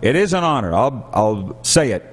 It is an honor. I'll say it.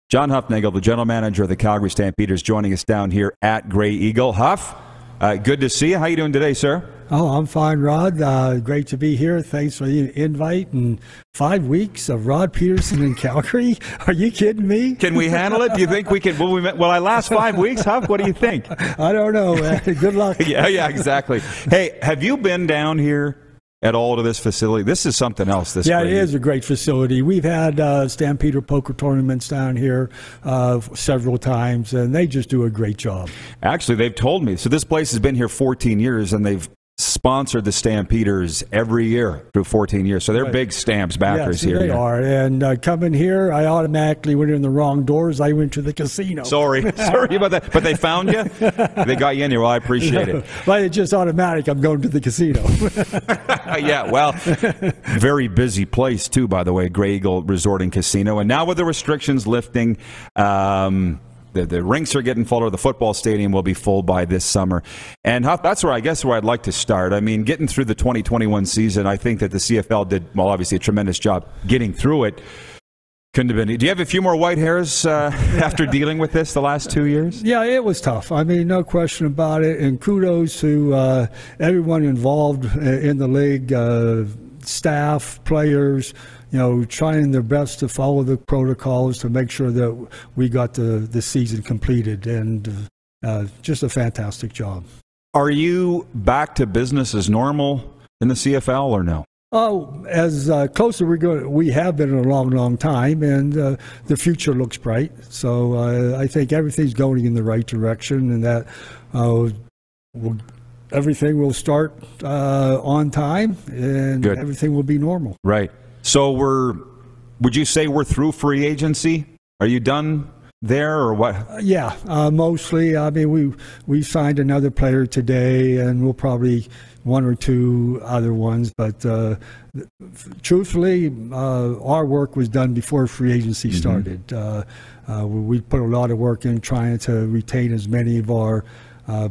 John Hufnagel, the general manager of the Calgary Stampeders, joining us down here at Grey Eagle. Huff, good to see you. How are you doing today, sir? Oh, I'm fine, Rod. Great to be here. Thanks for the invite. And 5 weeks of Rod Pedersen in Calgary? Are you kidding me? Can we handle it? Do you think we can? Will I last 5 weeks, Huff? What do you think? I don't know. Good luck. Yeah, exactly. Hey, have you been down here at all to this facility? This is something else. Yeah, it is a great facility. We've had Stampeder poker tournaments down here several times, and they just do a great job. Actually, they've told me. So this place has been here 14 years, and they've sponsored the Stampeders every year through 14 years. So they're big Stamps backers here. They are. And coming here, I automatically went in the wrong doors. I went to the casino. Sorry about that. But they found you? They got you in here. Well, I appreciate it. But it's just automatic. I'm going to the casino. Yeah, well, very busy place, too, by the way, Grey Eagle Resort and Casino. And now with the restrictions lifting, the rinks are getting fuller. The football stadium will be full by this summer. And Huff, that's where I'd like to start. I mean, getting through the 2021 season, I think that the CFL did, well, obviously a tremendous job getting through it. Couldn't have been. Do you have a few more white hairs after dealing with this the last 2 years? Yeah, it was tough. I mean, no question about it. And kudos to everyone involved in the league, staff, players, trying their best to follow the protocols to make sure that we got the season completed, and just a fantastic job. Are you back to business as normal in the CFL or no? Oh, as close as we have been in a long, long time, and the future looks bright. So I think everything's going in the right direction, and that everything will start on time, and Good. Everything will be normal. Right. So would you say we're through free agency? Are you done there or what? Yeah, mostly. I mean, we signed another player today, and we'll probably one or two other ones. But truthfully, our work was done before free agency started. We put a lot of work in trying to retain as many of our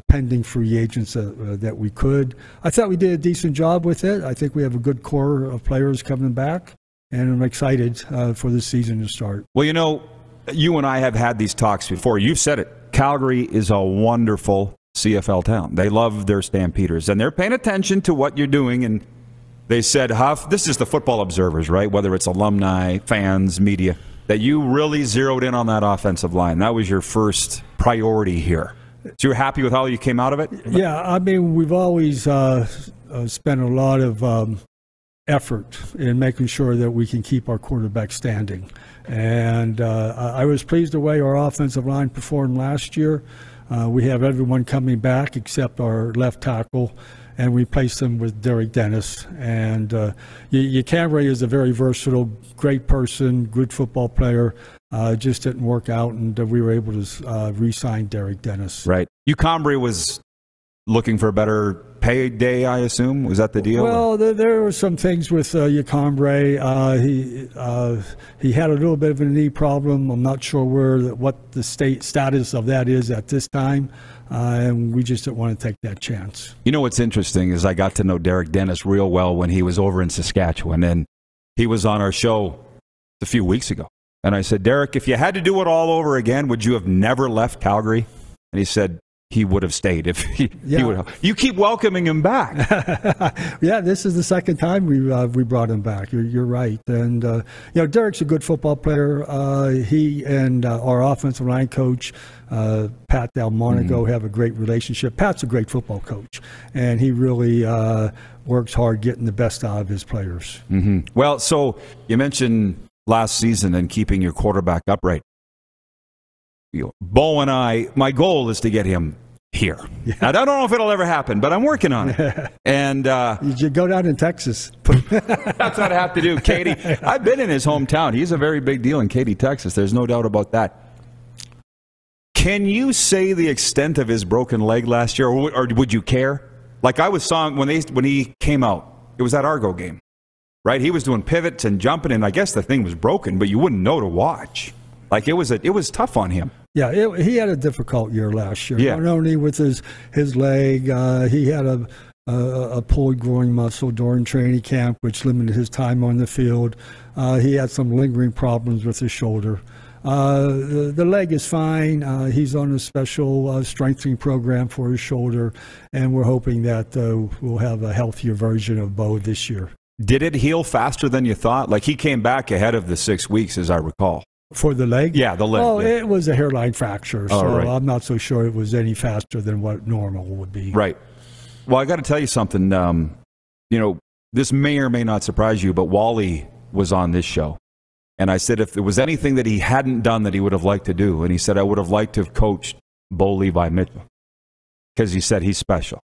pending free agents that we could. I thought we did a decent job with it. I think we have a good core of players coming back, and I'm excited for the season to start. Well, you and I have had these talks before. You've said it. Calgary is a wonderful CFL town. They love their Stampeders, and they're paying attention to what you're doing. And they said, Huff, this is the football observers, right? Whether it's alumni, fans, media, that you really zeroed in on that offensive line. That was your first priority here. So you're happy with how you came out of it? Yeah, I mean, we've always spent a lot of effort in making sure that we can keep our quarterback standing. And I was pleased the way our offensive line performed last year. We have everyone coming back except our left tackle, and we replaced him with Derek Dennis. And Cambray is a very versatile, great person, good football player. Just didn't work out, and we were able to re-sign Derek Dennis. Right. Cambray was looking for a better payday, I assume? Was that the deal? Well, there were some things with Cambray. He had a little bit of a knee problem. I'm not sure what the status of that is at this time, and we just didn't want to take that chance. What's interesting is I got to know Derek Dennis real well when he was over in Saskatchewan, and he was on our show a few weeks ago. And I said, Derek, if you had to do it all over again, would you have never left Calgary? And he said he would have stayed if he would have. You keep welcoming him back. Yeah, this is the second time we brought him back. You're right. And, Derek's a good football player. He and our offensive line coach, Pat Delmonico, have a great relationship. Pat's a great football coach, and he really works hard getting the best out of his players. Well, so you mentioned last season and keeping your quarterback upright. Bo and I, my goal is to get him here. Yeah. I don't know if it'll ever happen, but I'm working on it. And you go down in Texas. That's what I have to do. Katy, I've been in his hometown. He's a very big deal in Katy, Texas. There's no doubt about that. Can you say the extent of his broken leg last year, or would you care? Like I saw him when he came out. It was that Argo game. Right, he was doing pivots and jumping, and I guess the thing was broken, but you wouldn't know to watch. Like it was tough on him. Yeah, he had a difficult year last year. Yeah. Not only with his leg, he had a pulled groin muscle during training camp, which limited his time on the field. He had some lingering problems with his shoulder. The leg is fine. He's on a special strengthening program for his shoulder, and we're hoping that we'll have a healthier version of Bo this year. Did it heal faster than you thought? Like, he came back ahead of the 6 weeks, as I recall. For the leg? Yeah, the leg. Oh, yeah. It was a hairline fracture, so right. I'm not so sure it was any faster than what normal would be. Right. Well, I got to tell you something. This may or may not surprise you, but Wally was on this show. And I said if there was anything that he hadn't done that he would have liked to do, and he said, I would have liked to have coached Bo Levi Mitchell, because he said he's special.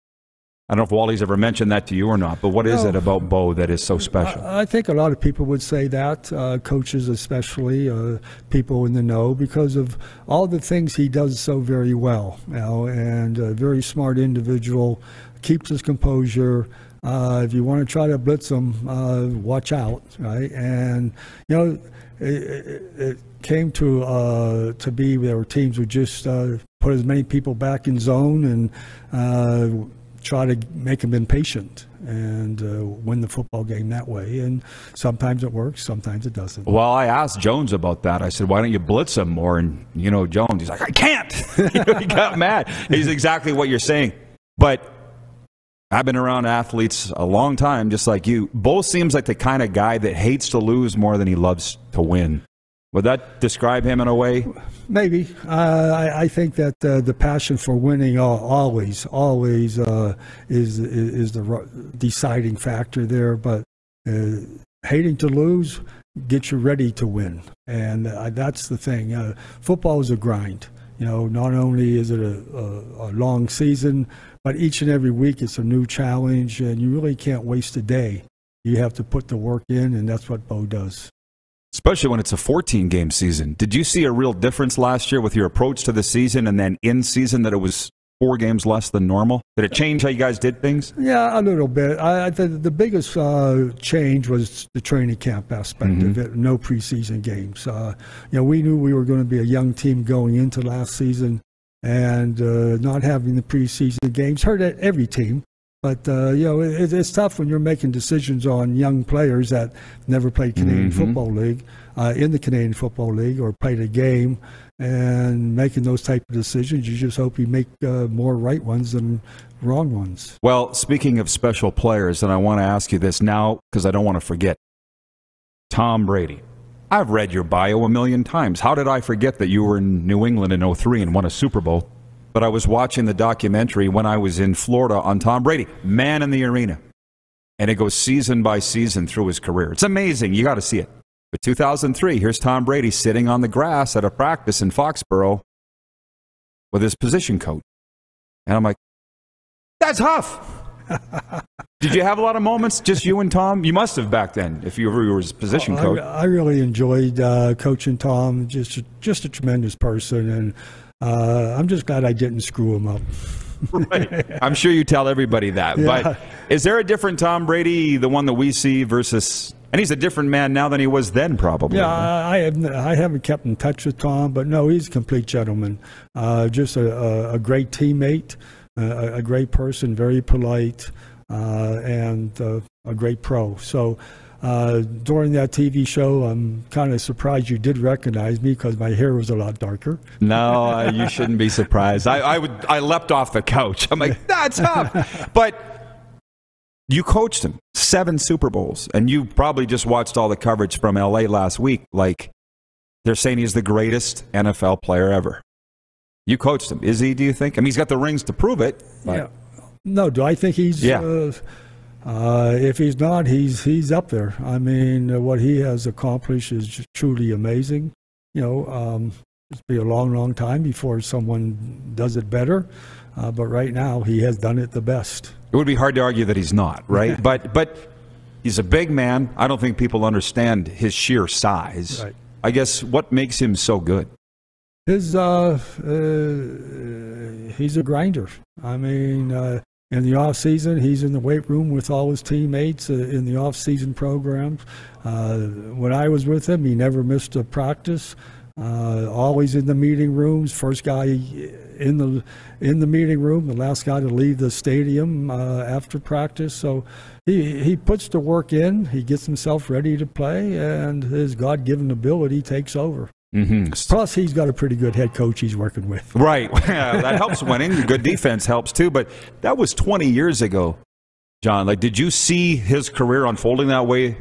I don't know if Wally's ever mentioned that to you or not, but what is it about Bo that is so special? I think a lot of people would say that, coaches especially, people in the know, because of all the things he does so very well, and a very smart individual, keeps his composure. If you want to try to blitz him, watch out, right? And, it came to be where teams would just put as many people back in zone and try to make them impatient and win the football game that way. And sometimes it works, sometimes it doesn't. Well, I asked Jones about that. I said, why don't you blitz him more? And, Jones, he's like, I can't. He got mad. He's exactly what you're saying. But I've been around athletes a long time, just like you. Bo seems like the kind of guy that hates to lose more than he loves to win. Would that describe him in a way? Maybe. I think that the passion for winning always is the deciding factor there. But hating to lose gets you ready to win, and that's the thing. Football is a grind. Not only is it a long season, but each and every week it's a new challenge, and you really can't waste a day. You have to put the work in, and that's what Bo does. Especially when it's a 14-game season. Did you see a real difference last year with your approach to the season, and then in season that it was 4 games less than normal? Did it change how you guys did things? Yeah, a little bit. The biggest change was the training camp aspect of it. No preseason games. We knew we were going to be a young team going into last season, and not having the preseason games hurt every team. But, it's tough when you're making decisions on young players that never played Canadian Football League, in the Canadian Football League, or played a game, and making those type of decisions. You just hope you make more right ones than wrong ones. Well, speaking of special players, and I want to ask you this now because I don't want to forget. Tom Brady. I've read your bio a million times. How did I forget that you were in New England in 2003 and won a Super Bowl? But I was watching the documentary when I was in Florida on Tom Brady, Man in the Arena. And it goes season by season through his career. It's amazing. You got to see it. But 2003, here's Tom Brady sitting on the grass at a practice in Foxborough with his position coach. And I'm like, that's Huff. Did you have a lot of moments, just you and Tom? You must have back then, if you were his position coach. I really enjoyed coaching Tom, just a tremendous person. And I'm just glad I didn't screw him up. Right. I'm sure you tell everybody that. Yeah. But is there a different Tom Brady, the one that we see, versus... And he's a different man now than he was then, probably. Yeah, I haven't kept in touch with Tom, but no, he's a complete gentleman. Just a great teammate, a great person, very polite, and a great pro. So during that TV show, I'm kind of surprised you did recognize me because my hair was a lot darker. No, you shouldn't be surprised. I leapt off the couch. I'm like, that's Huff. But you coached him 7 Super Bowls, and you probably just watched all the coverage from L.A. last week. Like, they're saying he's the greatest NFL player ever. You coached him. Is he, do you think? I mean, he's got the rings to prove it. But... Yeah. No, do I think he's... Yeah. If he's not, he's up there. I mean, what he has accomplished is just truly amazing. It'll be a long, long time before someone does it better. But right now, he has done it the best. It would be hard to argue that he's not, right? but he's a big man. I don't think people understand his sheer size. Right. I guess what makes him so good? He's a grinder. I mean, in the off season, he's in the weight room with all his teammates in the off season programs. When I was with him, he never missed a practice. always in the meeting rooms, first guy in the meeting room, the last guy to leave the stadium after practice. So he puts the work in, he gets himself ready to play, and his God-given ability takes over. Mm-hmm. Plus, he's got a pretty good head coach he's working with. Right. That helps winning. Good defense helps too, but that was 20 years ago, John. Like, did you see his career unfolding that way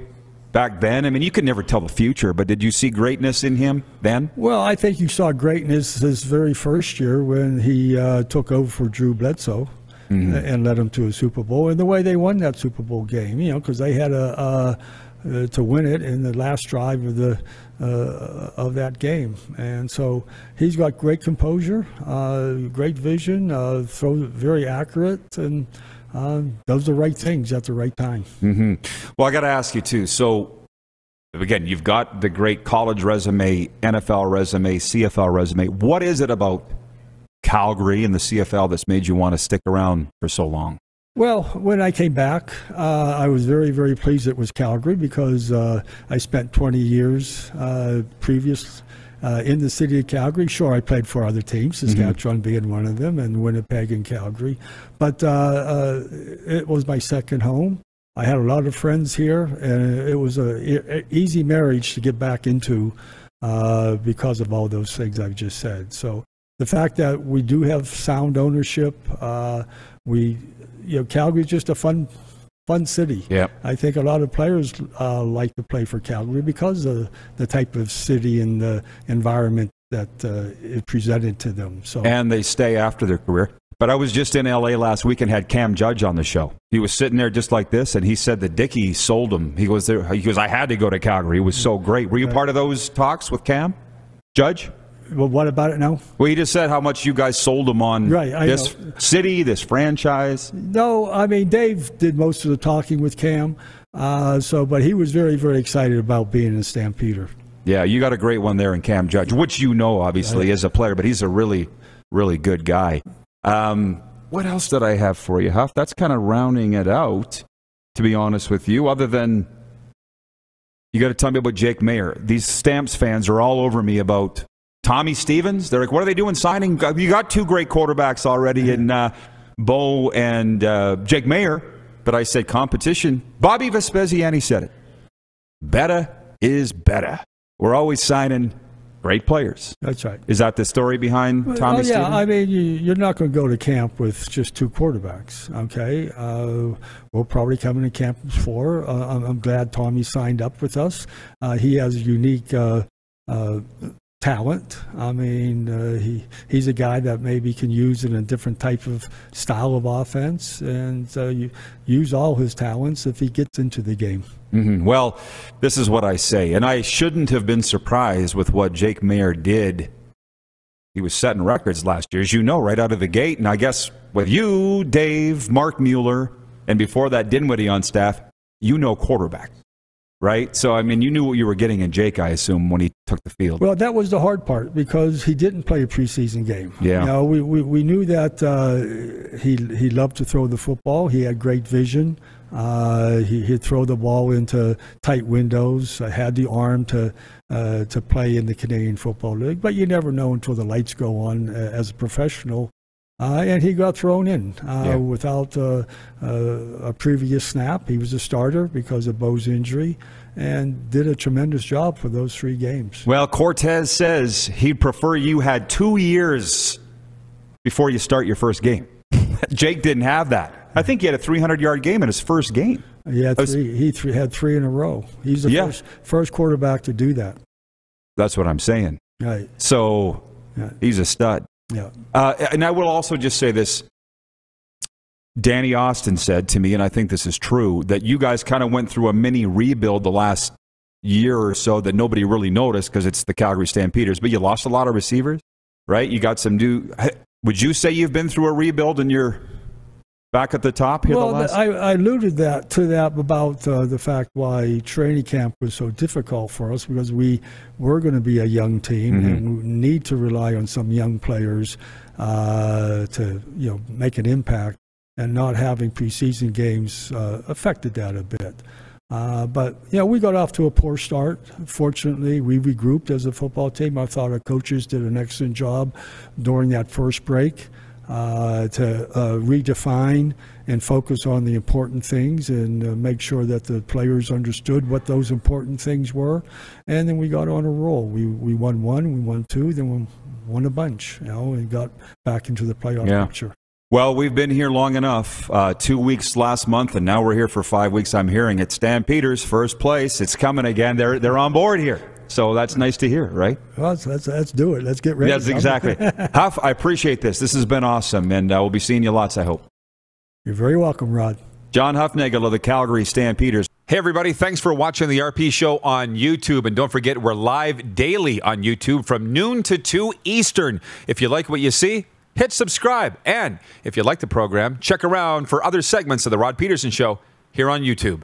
back then? I mean, you could never tell the future, but did you see greatness in him then? Well, I think you saw greatness his very first year when he took over for Drew Bledsoe. Mm-hmm. And led them to a Super Bowl, and the way they won that Super Bowl game, because they had to win it in the last drive of that game. And so he's got great composure, great vision, throws very accurate, and does the right things at the right time. Mm-hmm. Well, I got to ask you too. So again, you've got the great college resume, NFL resume, CFL resume. What is it about Calgary and the CFL that's made you want to stick around for so long? Well, when I came back, I was very, very pleased it was Calgary because I spent 20 years previous in the city of Calgary. Sure, I played for other teams, Saskatchewan being one of them, and Winnipeg and Calgary. But it was my second home. I had a lot of friends here, and it was an easy marriage to get back into because of all those things I've just said. So the fact that we do have sound ownership, Calgary's just a fun city. Yep. I think a lot of players like to play for Calgary because of the type of city and the environment that it presented to them. So, and they stay after their career. But I was just in L.A. last week and had Cam Judge on the show. He was sitting there just like this, and he said that Dickie sold him. He goes, I had to go to Calgary. It was so great. Were you part of those talks with Cam Judge? Well, what about it now? Well, he just said how much you guys sold him on this city, this franchise. No, I mean, Dave did most of the talking with Cam, but he was very, very excited about being a Stampeder. Yeah, you got a great one there in Cam Judge, which obviously as a player, but he's a really, really good guy. What else did I have for you, Huff? That's kind of rounding it out, to be honest with you, other than you got to tell me about Jake Maier. These Stamps fans are all over me about Tommy Stevens. They're like, what are they doing signing? You got two great quarterbacks already in Bo and Jake Maier. But I said competition. Bobby Vespasiani said it. Better is better. We're always signing great players. That's right. Is that the story behind Tommy Stevens? I mean, you're not going to go to camp with just two quarterbacks, okay? We'll probably come into camp with four. I'm glad Tommy signed up with us. He has a unique talent. I mean, he's a guy that maybe can use in a different type of style of offense, and you use all his talents if he gets into the game. Mm-hmm. Well, this is what I say, and I shouldn't have been surprised with what Jake Maier did. He was setting records last year, as you know, right out of the gate, and I guess with you, Dave, Mark Mueller, and before that, Dinwiddie on staff, quarterback. Right? So, I mean, you knew what you were getting in Jake, I assume, when he took the field. Well, that was the hard part because he didn't play a preseason game. Yeah. We knew that he loved to throw the football. He had great vision. He'd throw the ball into tight windows, had the arm to play in the Canadian Football League. But you never know until the lights go on as a professional. And he got thrown in without a previous snap. He was a starter because of Bo's injury and did a tremendous job for those 3 games. Well, Cortez says he'd prefer you had 2 years before you start your first game. Jake didn't have that. I think he had a 300-yard game in his first game. He had 3. He had 3 in a row. He's the first quarterback to do that. That's what I'm saying. Right. So he's a stud. Yeah. And I will also just say this. Danny Austin said to me, and I think this is true, that you guys kind of went through a mini rebuild the last year or so that nobody really noticed because it's the Calgary Stampeders, but you lost a lot of receivers, right? You got some new. Would you say you've been through a rebuild and you're back at the top here? Well, I alluded to that about the fact why training camp was so difficult for us because we were going to be a young team and we need to rely on some young players to make an impact, and not having preseason games affected that a bit. But, we got off to a poor start. Fortunately, we regrouped as a football team. I thought our coaches did an excellent job during that first break to redefine and focus on the important things and make sure that the players understood what those important things were. And then we got on a roll. We won one, we won two, then we won a bunch, and got back into the playoff picture. Well, we've been here long enough, 2 weeks last month, and now we're here for 5 weeks. I'm hearing it. Stampeders, first place. It's coming again. They're on board here. So that's nice to hear, right? Well, let's do it. Let's get ready. Yes, exactly. Huff, I appreciate this. This has been awesome, and we'll be seeing you lots, I hope. You're very welcome, Rod. John Hufnagel of the Calgary Stampeders. Hey, everybody. Thanks for watching the RP Show on YouTube. And don't forget, we're live daily on YouTube from noon to 2 Eastern. If you like what you see, hit subscribe. And if you like the program, check around for other segments of the Rod Pedersen Show here on YouTube.